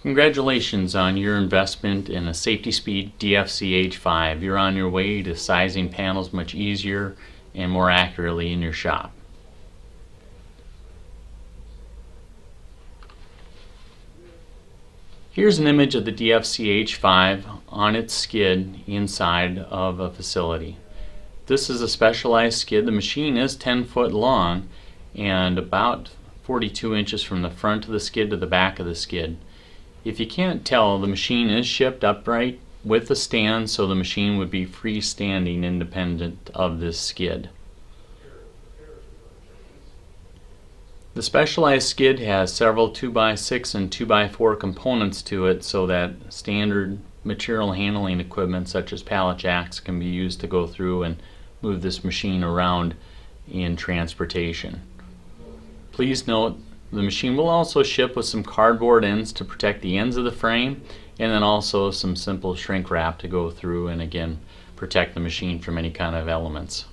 Congratulations on your investment in a Safety Speed DFC H5. You're on your way to sizing panels much easier and more accurately in your shop. Here's an image of the DFC H5 on its skid inside of a facility. This is a specialized skid. The machine is 10 foot long and about 42 inches from the front of the skid to the back of the skid. If you can't tell, the machine is shipped upright with a stand, so the machine would be freestanding independent of this skid. The specialized skid has several 2x6 and 2x4 components to it, so that standard material handling equipment such as pallet jacks can be used to go through and move this machine around in transportation. Please note, the machine will also ship with some cardboard ends to protect the ends of the frame, and then also some simple shrink wrap to go through and again protect the machine from any kind of elements.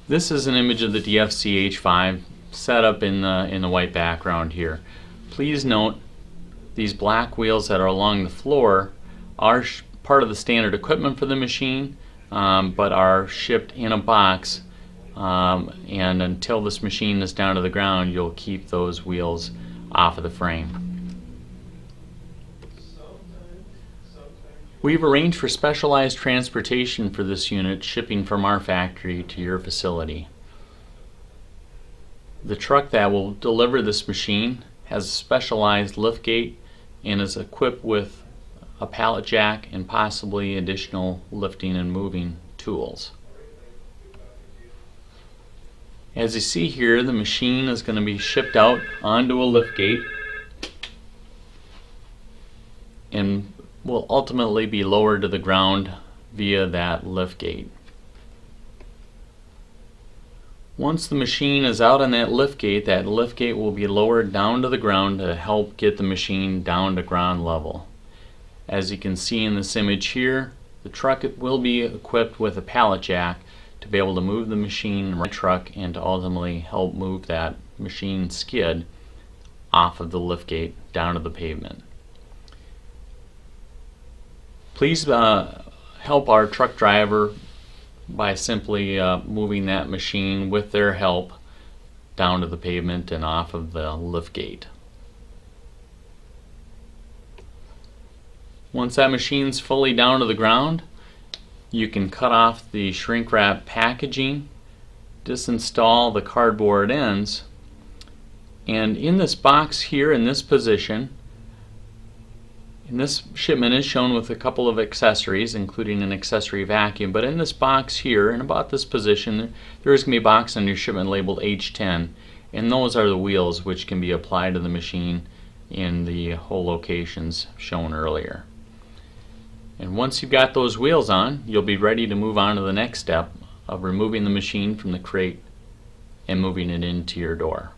This is an image of the DFC H5 set up in the white background here. Please note these black wheels that are along the floor are part of the standard equipment for the machine, but are shipped in a box. And until this machine is down to the ground, you'll keep those wheels off of the frame. We've arranged for specialized transportation for this unit, shipping from our factory to your facility. The truck that will deliver this machine has a specialized lift gate and is equipped with a pallet jack and possibly additional lifting and moving tools. As you see here, the machine is going to be shipped out onto a lift gate and will ultimately be lowered to the ground via that lift gate. Once the machine is out on that lift gate will be lowered down to the ground to help get the machine down to ground level. As you can see in this image here, the truck will be equipped with a pallet jack to be able to move the machine right truck and to ultimately help move that machine skid off of the lift gate down to the pavement. Please help our truck driver by simply moving that machine with their help down to the pavement and off of the lift gate. Once that machine's fully down to the ground, you can cut off the shrink wrap packaging, disinstall the cardboard ends, and in this box here in this position, and this shipment is shown with a couple of accessories including an accessory vacuum, but in this box here in about this position there is going to be a box on your shipment labeled H10, and those are the wheels which can be applied to the machine in the hole locations shown earlier. And once you've got those wheels on, you'll be ready to move on to the next step of removing the machine from the crate and moving it into your door.